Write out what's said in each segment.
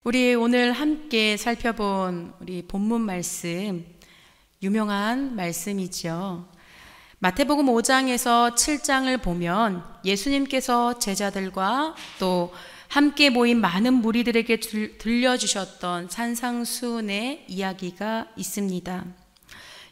우리 오늘 함께 살펴본 우리 본문 말씀, 유명한 말씀이죠. 마태복음 5장에서 7장을 보면 예수님께서 제자들과 또 함께 모인 많은 무리들에게 들려주셨던 산상수훈의 이야기가 있습니다.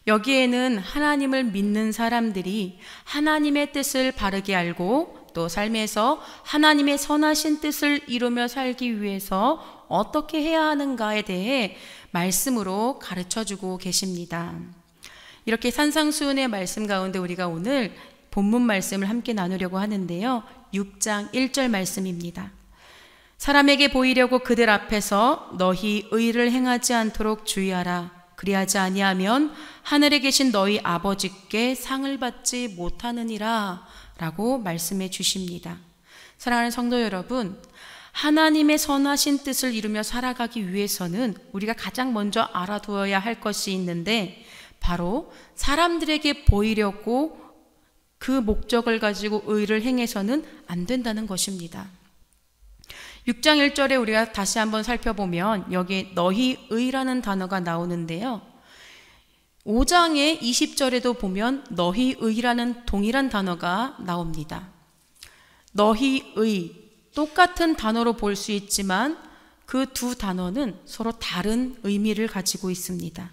여기에는 하나님을 믿는 사람들이 하나님의 뜻을 바르게 알고 또 삶에서 하나님의 선하신 뜻을 이루며 살기 위해서 어떻게 해야 하는가에 대해 말씀으로 가르쳐주고 계십니다. 이렇게 산상수훈의 말씀 가운데 우리가 오늘 본문 말씀을 함께 나누려고 하는데요. 6장 1절 말씀입니다. 사람에게 보이려고 그들 앞에서 너희 의를 행하지 않도록 주의하라. 그리하지 아니하면 하늘에 계신 너희 아버지께 상을 받지 못하느니라 라고 말씀해 주십니다. 사랑하는 성도 여러분, 하나님의 선하신 뜻을 이루며 살아가기 위해서는 우리가 가장 먼저 알아두어야 할 것이 있는데 바로 사람들에게 보이려고 그 목적을 가지고 의를 행해서는 안 된다는 것입니다. 6장 1절에 우리가 다시 한번 살펴보면 여기 너희 의라는 단어가 나오는데요. 5장의 20절에도 보면 너희 의라는 동일한 단어가 나옵니다. 너희 의, 똑같은 단어로 볼 수 있지만 그 두 단어는 서로 다른 의미를 가지고 있습니다.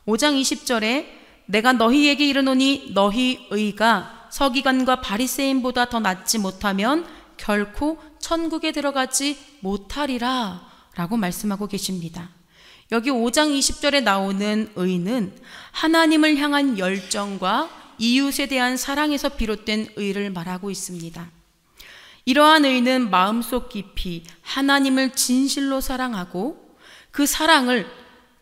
5장 20절에 내가 너희에게 이르노니 너희 의가 서기관과 바리새인보다 더 낫지 못하면 결코 천국에 들어가지 못하리라 라고 말씀하고 계십니다. 여기 5장 20절에 나오는 의는 하나님을 향한 열정과 이웃에 대한 사랑에서 비롯된 의를 말하고 있습니다. 이러한 의는 마음속 깊이 하나님을 진실로 사랑하고 그 사랑을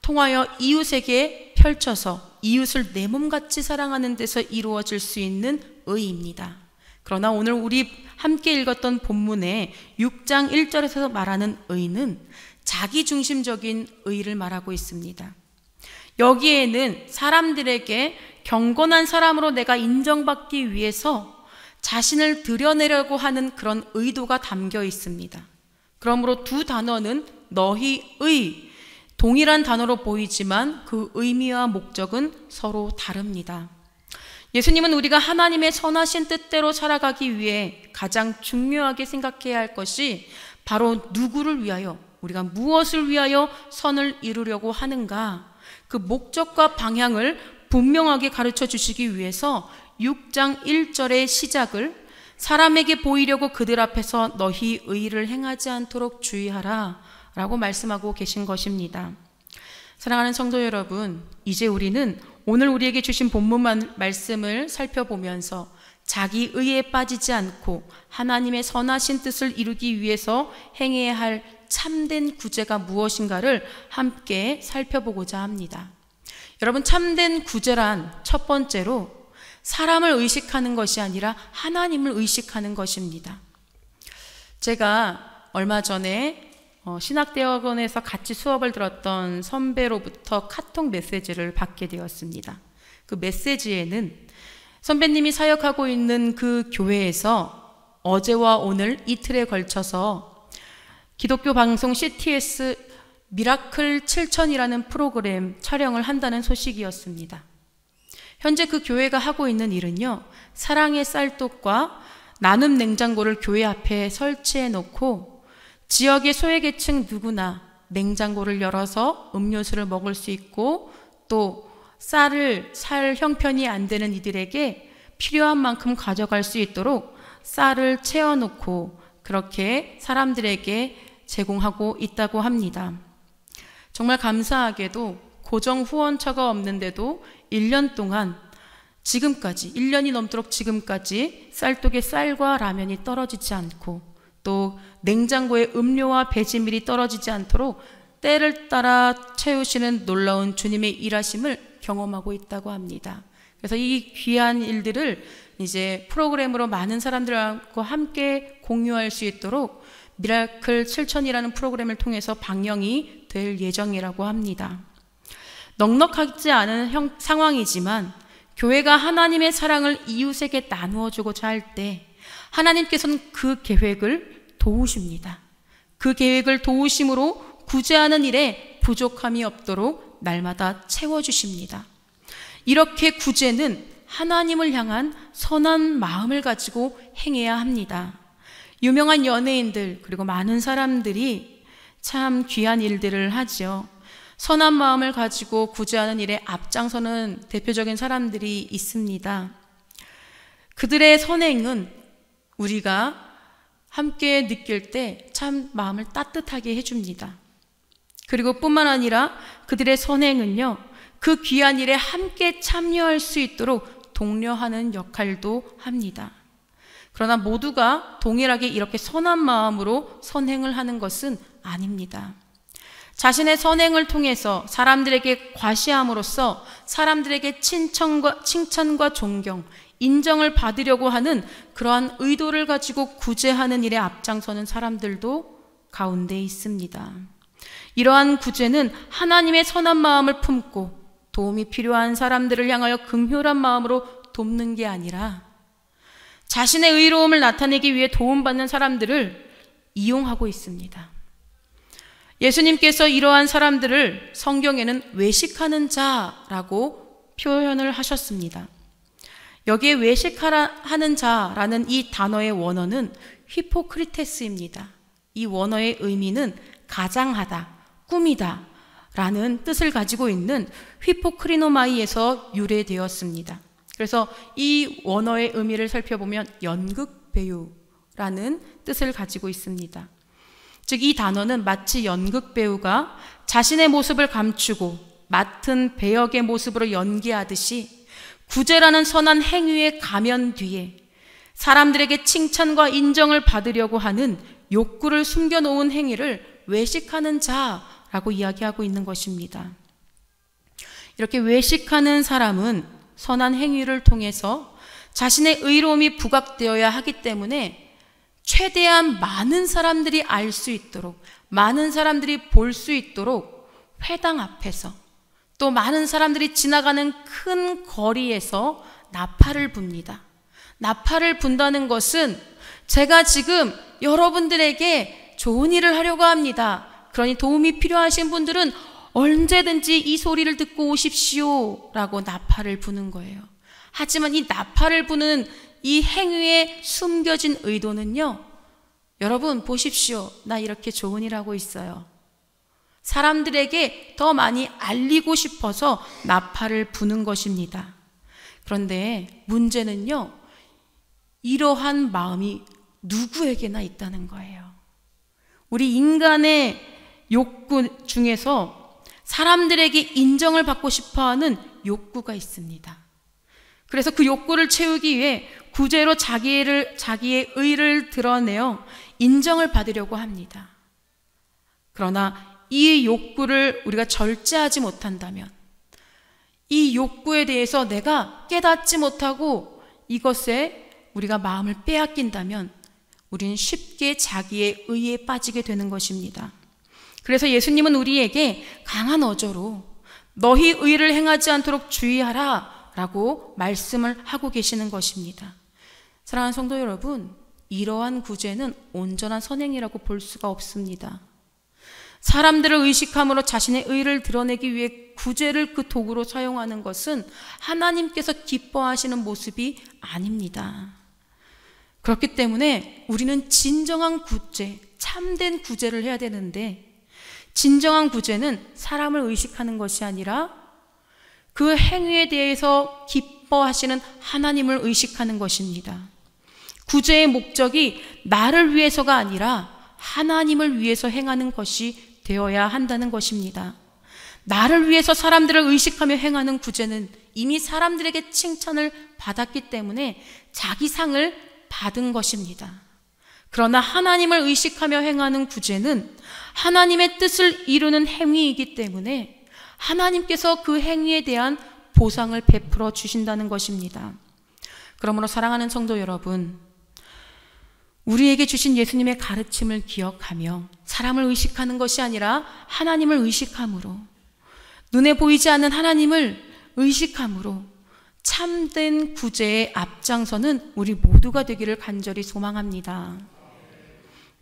통하여 이웃에게 펼쳐서 이웃을 내 몸같이 사랑하는 데서 이루어질 수 있는 의입니다. 그러나 오늘 우리 함께 읽었던 본문의 6장 1절에서 말하는 의는 자기중심적인 의를 말하고 있습니다. 여기에는 사람들에게 경건한 사람으로 내가 인정받기 위해서 자신을 드러내려고 하는 그런 의도가 담겨 있습니다. 그러므로 두 단어는 너희 의, 동일한 단어로 보이지만 그 의미와 목적은 서로 다릅니다. 예수님은 우리가 하나님의 선하신 뜻대로 살아가기 위해 가장 중요하게 생각해야 할 것이 바로 누구를 위하여, 우리가 무엇을 위하여 선을 이루려고 하는가, 그 목적과 방향을 분명하게 가르쳐 주시기 위해서 6장 1절의 시작을 사람에게 보이려고 그들 앞에서 너희 의를 행하지 않도록 주의하라 라고 말씀하고 계신 것입니다. 사랑하는 성도 여러분, 이제 우리는 오늘 우리에게 주신 본문 말씀을 살펴보면서 자기 의에 빠지지 않고 하나님의 선하신 뜻을 이루기 위해서 행해야 할 참된 구제가 무엇인가를 함께 살펴보고자 합니다. 여러분, 참된 구제란 첫 번째로 사람을 의식하는 것이 아니라 하나님을 의식하는 것입니다. 제가 얼마 전에 신학대학원에서 같이 수업을 들었던 선배로부터 카톡 메시지를 받게 되었습니다. 그 메시지에는 선배님이 사역하고 있는 그 교회에서 어제와 오늘 이틀에 걸쳐서 기독교 방송 CTS 미라클 7000이라는 프로그램 촬영을 한다는 소식이었습니다. 현재 그 교회가 하고 있는 일은요, 사랑의 쌀독과 나눔 냉장고를 교회 앞에 설치해 놓고 지역의 소외계층 누구나 냉장고를 열어서 음료수를 먹을 수 있고 또 쌀을 살 형편이 안 되는 이들에게 필요한 만큼 가져갈 수 있도록 쌀을 채워놓고 그렇게 사람들에게 제공하고 있다고 합니다. 정말 감사하게도 고정 후원처가 없는데도 1년 동안 지금까지 1년이 넘도록 지금까지 쌀독에 쌀과 라면이 떨어지지 않고 또 냉장고에 음료와 배지밀이 떨어지지 않도록 때를 따라 채우시는 놀라운 주님의 일하심을 경험하고 있다고 합니다. 그래서 이 귀한 일들을 이제 프로그램으로 많은 사람들과 함께 공유할 수 있도록 미라클 7000이라는 프로그램을 통해서 방영이 될 예정이라고 합니다. 넉넉하지 않은 상황이지만 교회가 하나님의 사랑을 이웃에게 나누어 주고자 할 때 하나님께서는 그 계획을 도우십니다. 그 계획을 도우심으로 구제하는 일에 부족함이 없도록 날마다 채워주십니다. 이렇게 구제는 하나님을 향한 선한 마음을 가지고 행해야 합니다. 유명한 연예인들 그리고 많은 사람들이 참 귀한 일들을 하죠. 선한 마음을 가지고 구제하는 일에 앞장서는 대표적인 사람들이 있습니다. 그들의 선행은 우리가 함께 느낄 때 참 마음을 따뜻하게 해줍니다. 그리고 뿐만 아니라 그들의 선행은요, 그 귀한 일에 함께 참여할 수 있도록 독려하는 역할도 합니다. 그러나 모두가 동일하게 이렇게 선한 마음으로 선행을 하는 것은 아닙니다. 자신의 선행을 통해서 사람들에게 과시함으로써 사람들에게 칭찬과 존경, 인정을 받으려고 하는 그러한 의도를 가지고 구제하는 일에 앞장서는 사람들도 가운데 있습니다. 이러한 구제는 하나님의 선한 마음을 품고 도움이 필요한 사람들을 향하여 긍휼한 마음으로 돕는 게 아니라 자신의 의로움을 나타내기 위해 도움받는 사람들을 이용하고 있습니다. 예수님께서 이러한 사람들을 성경에는 외식하는 자라고 표현을 하셨습니다. 여기에 외식하는 자라는 이 단어의 원어는 히포크리테스입니다. 이 원어의 의미는 가장하다, 꾸미다 라는 뜻을 가지고 있는 휘포크리노마이에서 유래되었습니다. 그래서 이 원어의 의미를 살펴보면 연극 배우라는 뜻을 가지고 있습니다. 즉 이 단어는 마치 연극 배우가 자신의 모습을 감추고 맡은 배역의 모습으로 연기하듯이 구제라는 선한 행위의 가면 뒤에 사람들에게 칭찬과 인정을 받으려고 하는 욕구를 숨겨놓은 행위를 외식하는 자라고 이야기하고 있는 것입니다. 이렇게 외식하는 사람은 선한 행위를 통해서 자신의 의로움이 부각되어야 하기 때문에 최대한 많은 사람들이 알 수 있도록, 많은 사람들이 볼 수 있도록 회당 앞에서 또 많은 사람들이 지나가는 큰 거리에서 나팔을 붑니다. 나팔을 분다는 것은 제가 지금 여러분들에게 좋은 일을 하려고 합니다. 그러니 도움이 필요하신 분들은 언제든지 이 소리를 듣고 오십시오 라고 나팔을 부는 거예요. 하지만 이 나팔을 부는 이 행위에 숨겨진 의도는요, 여러분 보십시오. 나 이렇게 좋은 일 하고 있어요. 사람들에게 더 많이 알리고 싶어서 나팔을 부는 것입니다. 그런데 문제는요, 이러한 마음이 누구에게나 있다는 거예요. 우리 인간의 욕구 중에서 사람들에게 인정을 받고 싶어하는 욕구가 있습니다. 그래서 그 욕구를 채우기 위해 구제로 자기의 의를 드러내어 인정을 받으려고 합니다. 그러나 이 욕구를 우리가 절제하지 못한다면, 이 욕구에 대해서 내가 깨닫지 못하고 이것에 우리가 마음을 빼앗긴다면 우리는 쉽게 자기의 의에 빠지게 되는 것입니다. 그래서 예수님은 우리에게 강한 어조로 너희 의를 행하지 않도록 주의하라 라고 말씀을 하고 계시는 것입니다. 사랑하는 성도 여러분, 이러한 구제는 온전한 선행이라고 볼 수가 없습니다. 사람들을 의식함으로 자신의 의를 드러내기 위해 구제를 그 도구로 사용하는 것은 하나님께서 기뻐하시는 모습이 아닙니다. 그렇기 때문에 우리는 진정한 구제, 참된 구제를 해야 되는데, 진정한 구제는 사람을 의식하는 것이 아니라 그 행위에 대해서 기뻐하시는 하나님을 의식하는 것입니다. 구제의 목적이 나를 위해서가 아니라 하나님을 위해서 행하는 것이 되어야 한다는 것입니다. 나를 위해서 사람들을 의식하며 행하는 구제는 이미 사람들에게 칭찬을 받았기 때문에 자기 상을 받은 것입니다. 그러나 하나님을 의식하며 행하는 구제는 하나님의 뜻을 이루는 행위이기 때문에 하나님께서 그 행위에 대한 보상을 베풀어 주신다는 것입니다. 그러므로 사랑하는 성도 여러분, 우리에게 주신 예수님의 가르침을 기억하며 사람을 의식하는 것이 아니라 하나님을 의식함으로, 눈에 보이지 않는 하나님을 의식함으로 참된 구제의 앞장서는 우리 모두가 되기를 간절히 소망합니다.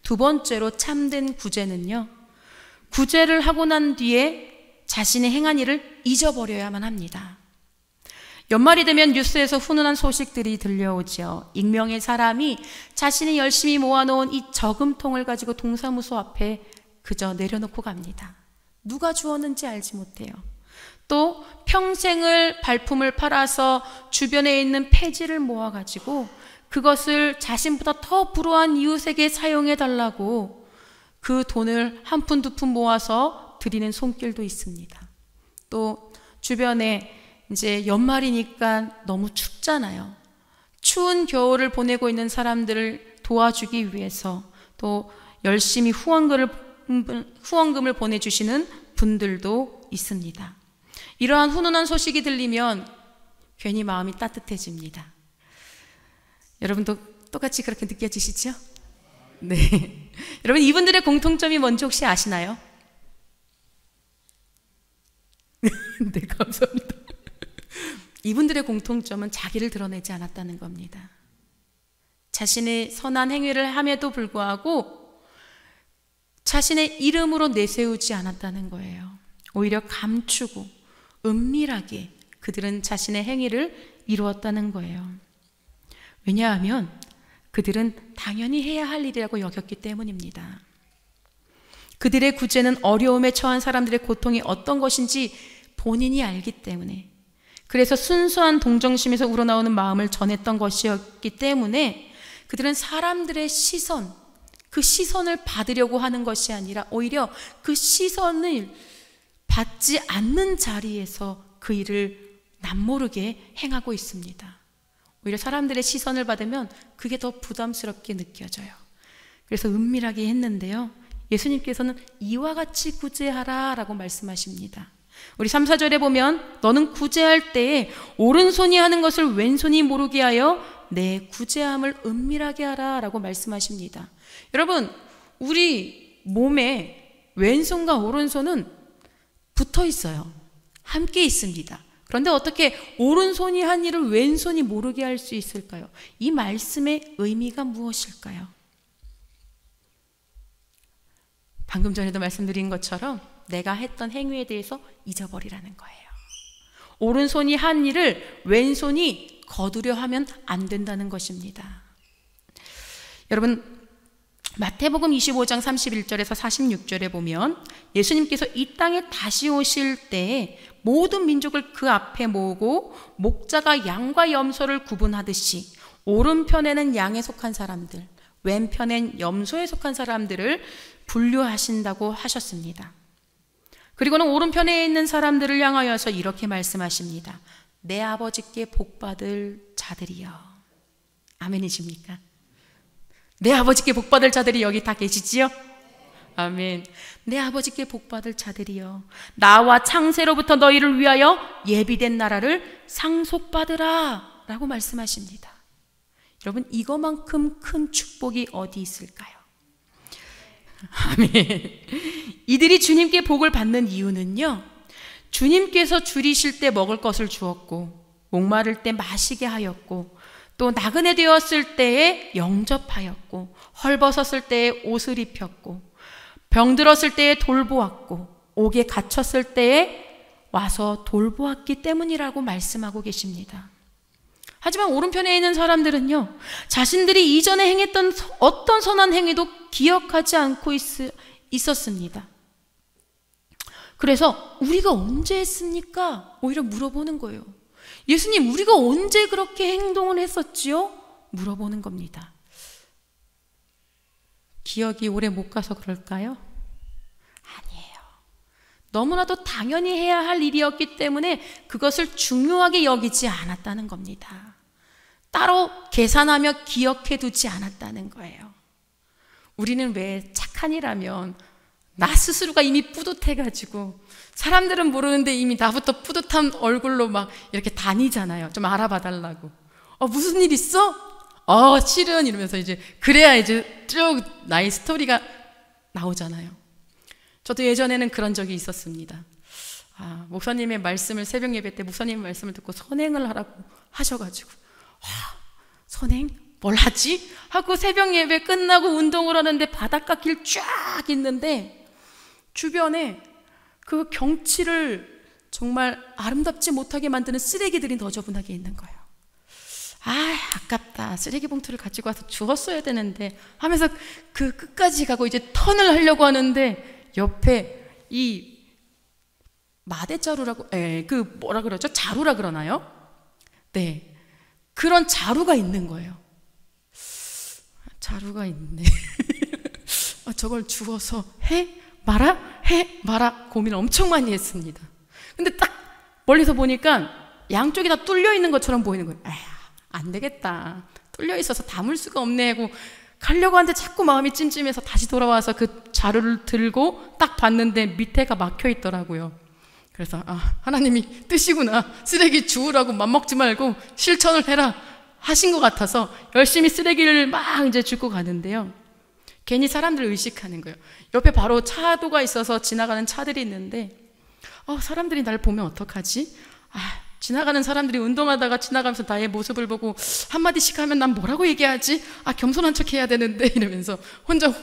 두 번째로 참된 구제는요, 구제를 하고 난 뒤에 자신의 행한 일을 잊어버려야만 합니다. 연말이 되면 뉴스에서 훈훈한 소식들이 들려오죠. 익명의 사람이 자신이 열심히 모아놓은 이 저금통을 가지고 동사무소 앞에 그저 내려놓고 갑니다. 누가 주었는지 알지 못해요. 또 평생을 발품을 팔아서 주변에 있는 폐지를 모아가지고 그것을 자신보다 더 불우한 이웃에게 사용해달라고 그 돈을 한 푼 두 푼 모아서 드리는 손길도 있습니다. 또 주변에 이제 연말이니까 너무 춥잖아요. 추운 겨울을 보내고 있는 사람들을 도와주기 위해서 또 열심히 후원금을 보내주시는 분들도 있습니다. 이러한 훈훈한 소식이 들리면 괜히 마음이 따뜻해집니다. 여러분도 똑같이 그렇게 느껴지시죠? 네. 여러분, 이분들의 공통점이 뭔지 혹시 아시나요? 네, 감사합니다. 이분들의 공통점은 자기를 드러내지 않았다는 겁니다. 자신의 선한 행위를 함에도 불구하고 자신의 이름으로 내세우지 않았다는 거예요. 오히려 감추고 은밀하게 그들은 자신의 행위를 이루었다는 거예요. 왜냐하면 그들은 당연히 해야 할 일이라고 여겼기 때문입니다. 그들의 구제는 어려움에 처한 사람들의 고통이 어떤 것인지 본인이 알기 때문에, 그래서 순수한 동정심에서 우러나오는 마음을 전했던 것이었기 때문에 그들은 사람들의 시선, 그 시선을 받으려고 하는 것이 아니라 오히려 그 시선을 받지 않는 자리에서 그 일을 남모르게 행하고 있습니다. 오히려 사람들의 시선을 받으면 그게 더 부담스럽게 느껴져요. 그래서 은밀하게 했는데요, 예수님께서는 이와 같이 구제하라 라고 말씀하십니다. 우리 3, 4절에 보면 너는 구제할 때에 오른손이 하는 것을 왼손이 모르게 하여 내 구제함을 은밀하게 하라 라고 말씀하십니다. 여러분, 우리 몸에 왼손과 오른손은 붙어 있어요. 함께 있습니다. 그런데 어떻게 오른손이 한 일을 왼손이 모르게 할 수 있을까요? 이 말씀의 의미가 무엇일까요? 방금 전에도 말씀드린 것처럼 내가 했던 행위에 대해서 잊어버리라는 거예요. 오른손이 한 일을 왼손이 거두려 하면 안 된다는 것입니다. 여러분, 마태복음 25장 31절에서 46절에 보면 예수님께서 이 땅에 다시 오실 때 모든 민족을 그 앞에 모으고 목자가 양과 염소를 구분하듯이 오른편에는 양에 속한 사람들, 왼편엔 염소에 속한 사람들을 분류하신다고 하셨습니다. 그리고는 오른편에 있는 사람들을 향하여서 이렇게 말씀하십니다. 내 아버지께 복받을 자들이여. 아멘이십니까? 내 아버지께 복받을 자들이 여기 다 계시지요? 아멘. 내 아버지께 복받을 자들이여, 나와 창세로부터 너희를 위하여 예비된 나라를 상속받으라 라고 말씀하십니다. 여러분, 이거만큼 큰 축복이 어디 있을까요? 아멘. 이들이 주님께 복을 받는 이유는요, 주님께서 줄이실 때 먹을 것을 주었고, 목마를 때 마시게 하였고, 또 나그네 되었을 때에 영접하였고, 헐벗었을 때에 옷을 입혔고, 병들었을 때에 돌보았고, 옥에 갇혔을 때에 와서 돌보았기 때문이라고 말씀하고 계십니다. 하지만 오른편에 있는 사람들은요, 자신들이 이전에 행했던 어떤 선한 행위도 기억하지 않고 있었습니다. 그래서 우리가 언제 했습니까? 오히려 물어보는 거예요. 예수님, 우리가 언제 그렇게 행동을 했었지요? 물어보는 겁니다. 기억이 오래 못 가서 그럴까요? 아니에요. 너무나도 당연히 해야 할 일이었기 때문에 그것을 중요하게 여기지 않았다는 겁니다. 따로 계산하며 기억해 두지 않았다는 거예요. 우리는 왜 착한 일 하면 나 스스로가 이미 뿌듯해가지고 사람들은 모르는데 이미 나부터 뿌듯한 얼굴로 막 이렇게 다니잖아요. 좀 알아봐 달라고. 무슨 일 있어? 실은 이러면서 이제 그래야 이제 쭉 나의 스토리가 나오잖아요. 저도 예전에는 그런 적이 있었습니다. 목사님의 말씀을 새벽 예배 때 목사님 말씀을 듣고 선행을 하라고 하셔가지고 선행? 뭘 하지? 하고 새벽 예배 끝나고 운동을 하는데 바닷가 길 쫙 있는데 주변에 그 경치를 정말 아름답지 못하게 만드는 쓰레기들이 너저분하게 있는 거예요. 아깝다. 쓰레기 봉투를 가지고 와서 주웠어야 되는데 하면서 그 끝까지 가고 이제 턴을 하려고 하는데 옆에 이 마대자루라고, 그 뭐라 그러죠? 자루라 그러나요? 네, 그런 자루가 있는 거예요. 자루가 있네. 저걸 주워서 해 마라 고민을 엄청 많이 했습니다. 근데 딱 멀리서 보니까 양쪽이 다 뚫려 있는 것처럼 보이는 거예요. 안 되겠다. 뚫려 있어서 담을 수가 없네 하고 가려고 하는데 자꾸 마음이 찜찜해서 다시 돌아와서 그 자루를 들고 딱 봤는데 밑에가 막혀 있더라고요. 그래서 하나님이 뜻이구나. 쓰레기 주우라고 맘먹지 말고 실천을 해라 하신 것 같아서 열심히 쓰레기를 막 이제 줍고 가는데요. 괜히 사람들을 의식하는 거예요. 옆에 바로 차도가 있어서 지나가는 차들이 있는데 사람들이 날 보면 어떡하지? 지나가는 사람들이 운동하다가 지나가면서 나의 모습을 보고 한마디씩 하면 난 뭐라고 얘기하지? 겸손한 척 해야 되는데 이러면서 혼자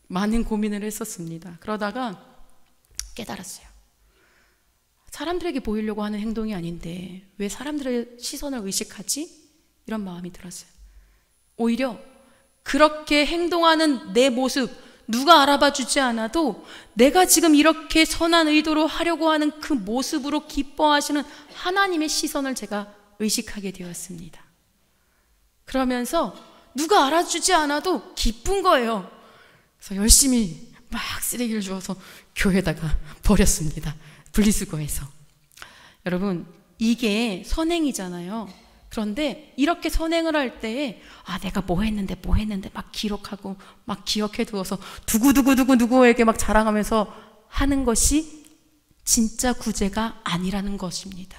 많은 고민을 했었습니다. 그러다가 깨달았어요. 사람들에게 보이려고 하는 행동이 아닌데 왜 사람들의 시선을 의식하지? 이런 마음이 들었어요. 오히려 그렇게 행동하는 내 모습 누가 알아봐 주지 않아도 내가 지금 이렇게 선한 의도로 하려고 하는 그 모습으로 기뻐하시는 하나님의 시선을 제가 의식하게 되었습니다. 그러면서 누가 알아주지 않아도 기쁜 거예요. 그래서 열심히 막 쓰레기를 주워서 교회에다가 버렸습니다. 분리수거해서. 여러분, 이게 선행이잖아요. 그런데 이렇게 선행을 할 때에 내가 뭐 했는데 막 기록하고 막 기억해 두어서 누구에게 막 자랑하면서 하는 것이 진짜 구제가 아니라는 것입니다.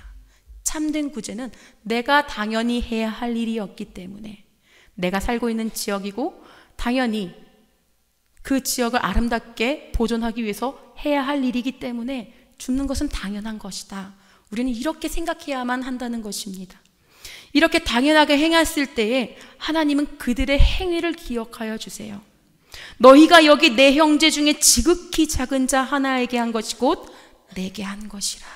참된 구제는 내가 당연히 해야 할 일이었기 때문에, 내가 살고 있는 지역이고 당연히 그 지역을 아름답게 보존하기 위해서 해야 할 일이기 때문에 줍는 것은 당연한 것이다. 우리는 이렇게 생각해야만 한다는 것입니다. 이렇게 당연하게 행했을 때에 하나님은 그들의 행위를 기억하여 주세요. 너희가 여기 내 형제 중에 지극히 작은 자 하나에게 한 것이 곧 내게 한 것이라.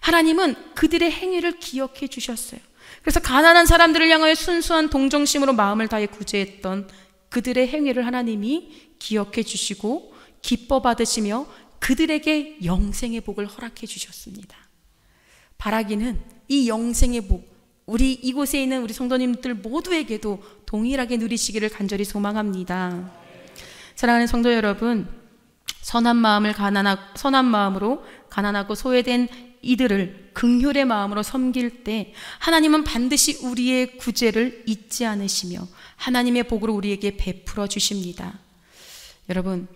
하나님은 그들의 행위를 기억해 주셨어요. 그래서 가난한 사람들을 향하여 순수한 동정심으로 마음을 다해 구제했던 그들의 행위를 하나님이 기억해 주시고 기뻐 받으시며 그들에게 영생의 복을 허락해 주셨습니다. 바라기는 이 영생의 복, 우리 이곳에 있는 우리 성도님들 모두에게도 동일하게 누리시기를 간절히 소망합니다. 사랑하는 성도 여러분, 선한 마음으로 가난하고 소외된 이들을 긍휼의 마음으로 섬길 때 하나님은 반드시 우리의 구제를 잊지 않으시며 하나님의 복으로 우리에게 베풀어 주십니다. 여러분,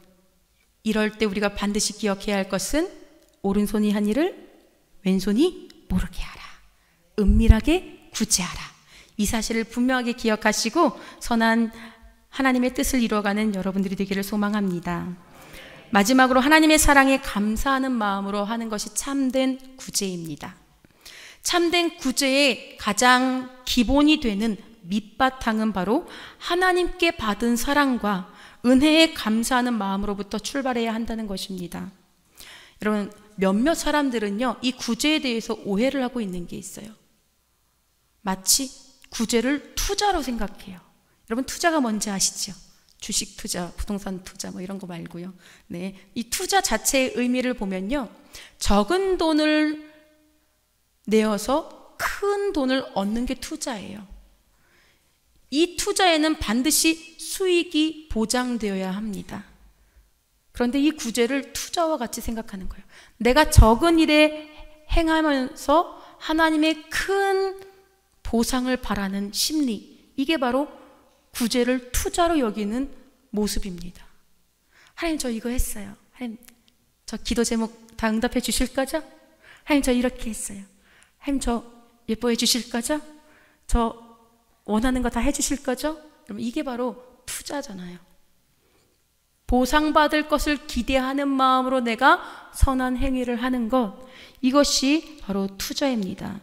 이럴 때 우리가 반드시 기억해야 할 것은 오른손이 한 일을 왼손이 모르게 하라. 은밀하게 구제하라. 이 사실을 분명하게 기억하시고 선한 하나님의 뜻을 이루어가는 여러분들이 되기를 소망합니다. 마지막으로 하나님의 사랑에 감사하는 마음으로 하는 것이 참된 구제입니다. 참된 구제의 가장 기본이 되는 밑바탕은 바로 하나님께 받은 사랑과 은혜에 감사하는 마음으로부터 출발해야 한다는 것입니다. 여러분, 몇몇 사람들은요, 이 구제에 대해서 오해를 하고 있는 게 있어요. 마치 구제를 투자로 생각해요. 여러분, 투자가 뭔지 아시죠? 주식 투자, 부동산 투자 뭐 이런 거 말고요. 네, 이 투자 자체의 의미를 보면요, 적은 돈을 내어서 큰 돈을 얻는 게 투자예요. 이 투자에는 반드시 수익이 보장되어야 합니다. 그런데 이 구제를 투자와 같이 생각하는 거예요. 내가 적은 일에 행하면서 하나님의 큰 보상을 바라는 심리, 이게 바로 구제를 투자로 여기는 모습입니다. 하나님, 저 이거 했어요. 하나님, 저 기도 제목 다 응답해 주실 거죠? 하나님, 저 이렇게 했어요. 하나님, 저 예뻐해 주실 거죠? 저 원하는 거 다 해주실 거죠? 그럼 이게 바로 투자잖아요. 보상받을 것을 기대하는 마음으로 내가 선한 행위를 하는 것, 이것이 바로 투자입니다.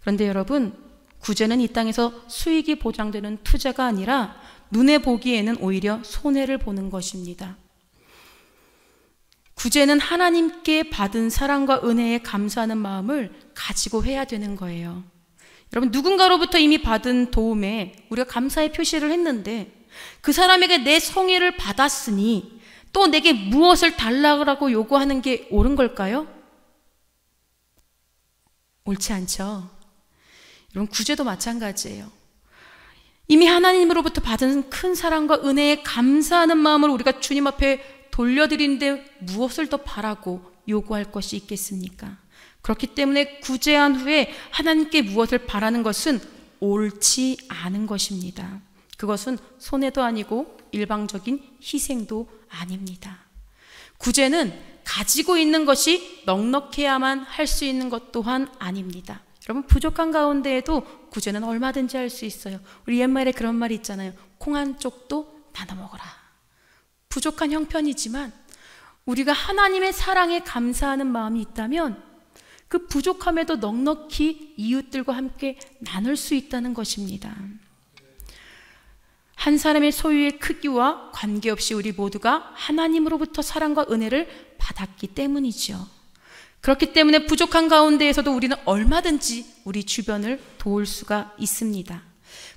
그런데 여러분, 구제는 이 땅에서 수익이 보장되는 투자가 아니라 눈에 보기에는 오히려 손해를 보는 것입니다. 구제는 하나님께 받은 사랑과 은혜에 감사하는 마음을 가지고 해야 되는 거예요. 여러분, 누군가로부터 이미 받은 도움에 우리가 감사의 표시를 했는데 그 사람에게 내 성의를 받았으니 또 내게 무엇을 달라고 요구하는 게 옳은 걸까요? 옳지 않죠. 여러분, 구제도 마찬가지예요. 이미 하나님으로부터 받은 큰 사랑과 은혜에 감사하는 마음을 우리가 주님 앞에 돌려드리는데 무엇을 더 바라고 요구할 것이 있겠습니까? 그렇기 때문에 구제한 후에 하나님께 무엇을 바라는 것은 옳지 않은 것입니다. 그것은 손해도 아니고 일방적인 희생도 아닙니다. 구제는 가지고 있는 것이 넉넉해야만 할 수 있는 것 또한 아닙니다. 여러분, 부족한 가운데에도 구제는 얼마든지 할 수 있어요. 우리 옛말에 그런 말이 있잖아요. 콩 한 쪽도 나눠 먹어라. 부족한 형편이지만 우리가 하나님의 사랑에 감사하는 마음이 있다면 그 부족함에도 넉넉히 이웃들과 함께 나눌 수 있다는 것입니다. 한 사람의 소유의 크기와 관계없이 우리 모두가 하나님으로부터 사랑과 은혜를 받았기 때문이죠. 그렇기 때문에 부족한 가운데에서도 우리는 얼마든지 우리 주변을 도울 수가 있습니다.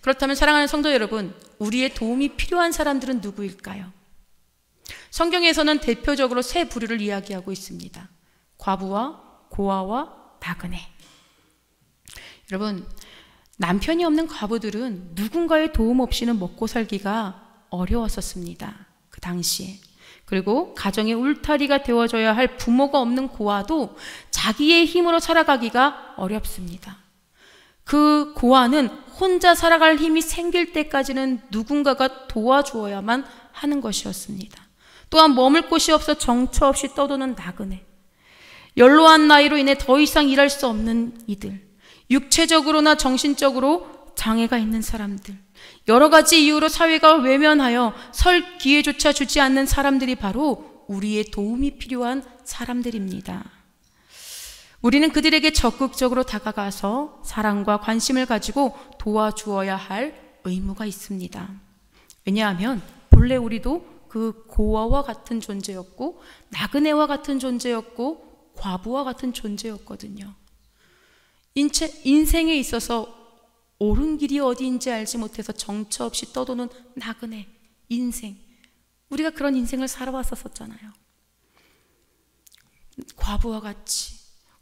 그렇다면 사랑하는 성도 여러분, 우리의 도움이 필요한 사람들은 누구일까요? 성경에서는 대표적으로 세 부류를 이야기하고 있습니다. 과부와 고아와 나그네. 여러분, 남편이 없는 과부들은 누군가의 도움 없이는 먹고 살기가 어려웠었습니다. 그 당시에. 그리고 가정의 울타리가 되어줘야 할 부모가 없는 고아도 자기의 힘으로 살아가기가 어렵습니다. 그 고아는 혼자 살아갈 힘이 생길 때까지는 누군가가 도와주어야만 하는 것이었습니다. 또한 머물 곳이 없어 정처 없이 떠도는 나그네, 연로한 나이로 인해 더 이상 일할 수 없는 이들, 육체적으로나 정신적으로 장애가 있는 사람들, 여러 가지 이유로 사회가 외면하여 설 기회조차 주지 않는 사람들이 바로 우리의 도움이 필요한 사람들입니다. 우리는 그들에게 적극적으로 다가가서 사랑과 관심을 가지고 도와주어야 할 의무가 있습니다. 왜냐하면 본래 우리도 그 고아와 같은 존재였고 나그네와 같은 존재였고 과부와 같은 존재였거든요. 인생에 있어서 옳은 길이 어디인지 알지 못해서 정처 없이 떠도는 나그네 인생, 우리가 그런 인생을 살아왔었잖아요. 과부와 같이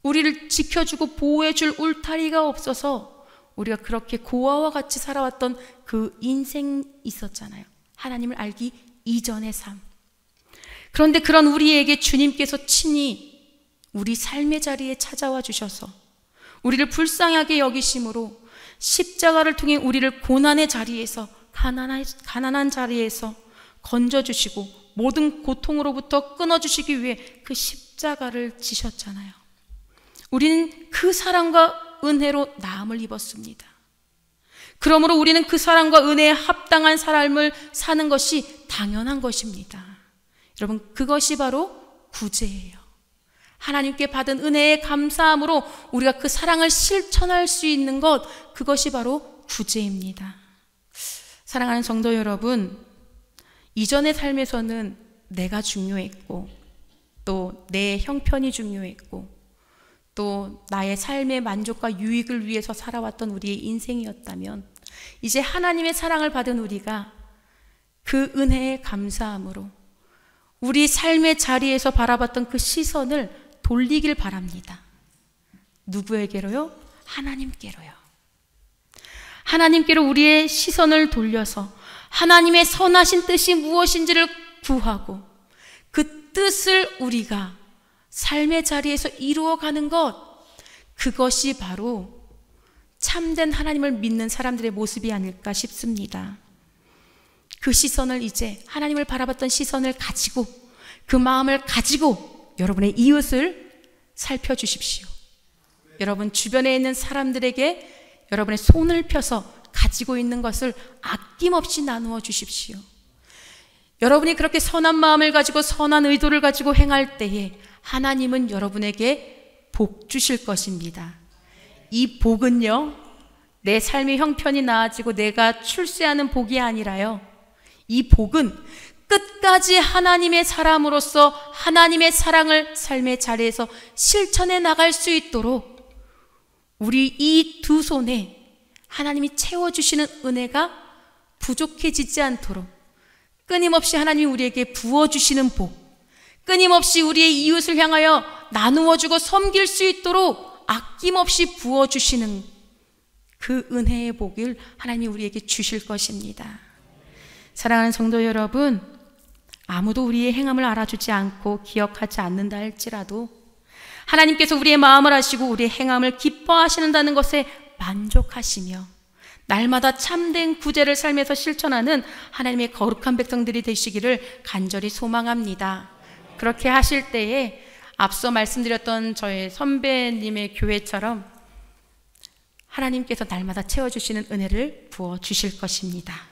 우리를 지켜주고 보호해줄 울타리가 없어서 우리가 그렇게 고아와 같이 살아왔던 그 인생이 있었잖아요. 하나님을 알기 이전의 삶. 그런데 그런 우리에게 주님께서 친히 우리 삶의 자리에 찾아와 주셔서 우리를 불쌍하게 여기심으로 십자가를 통해 우리를 고난의 자리에서, 가난한 자리에서 건져주시고 모든 고통으로부터 끊어주시기 위해 그 십자가를 지셨잖아요. 우리는 그 사랑과 은혜로 나음을 입었습니다. 그러므로 우리는 그 사랑과 은혜에 합당한 삶을 사는 것이 당연한 것입니다. 여러분, 그것이 바로 구제예요. 하나님께 받은 은혜에 감사함으로 우리가 그 사랑을 실천할 수 있는 것, 그것이 바로 구제입니다. 사랑하는 성도 여러분, 이전의 삶에서는 내가 중요했고 또 내 형편이 중요했고 또 나의 삶의 만족과 유익을 위해서 살아왔던 우리의 인생이었다면 이제 하나님의 사랑을 받은 우리가 그 은혜에 감사함으로 우리 삶의 자리에서 바라봤던 그 시선을 돌리길 바랍니다. 누구에게로요? 하나님께로요. 하나님께로 우리의 시선을 돌려서 하나님의 선하신 뜻이 무엇인지를 구하고 그 뜻을 우리가 삶의 자리에서 이루어가는 것, 그것이 바로 참된 하나님을 믿는 사람들의 모습이 아닐까 싶습니다. 그 시선을, 이제 하나님을 바라봤던 시선을 가지고, 그 마음을 가지고 여러분의 이웃을 살펴주십시오. 여러분 주변에 있는 사람들에게 여러분의 손을 펴서 가지고 있는 것을 아낌없이 나누어 주십시오. 여러분이 그렇게 선한 마음을 가지고 선한 의도를 가지고 행할 때에 하나님은 여러분에게 복 주실 것입니다. 이 복은요, 내 삶의 형편이 나아지고 내가 출세하는 복이 아니라요, 이 복은 끝까지 하나님의 사람으로서 하나님의 사랑을 삶의 자리에서 실천해 나갈 수 있도록 우리 이 두 손에 하나님이 채워주시는 은혜가 부족해지지 않도록 끊임없이 하나님이 우리에게 부어주시는 복, 끊임없이 우리의 이웃을 향하여 나누어주고 섬길 수 있도록 아낌없이 부어주시는 그 은혜의 복을 하나님이 우리에게 주실 것입니다. 사랑하는 성도 여러분, 아무도 우리의 행함을 알아주지 않고 기억하지 않는다 할지라도 하나님께서 우리의 마음을 아시고 우리의 행함을 기뻐하시는다는 것에 만족하시며 날마다 참된 구제를 삶에서 실천하는 하나님의 거룩한 백성들이 되시기를 간절히 소망합니다. 그렇게 하실 때에 앞서 말씀드렸던 저의 선배님의 교회처럼 하나님께서 날마다 채워주시는 은혜를 부어주실 것입니다.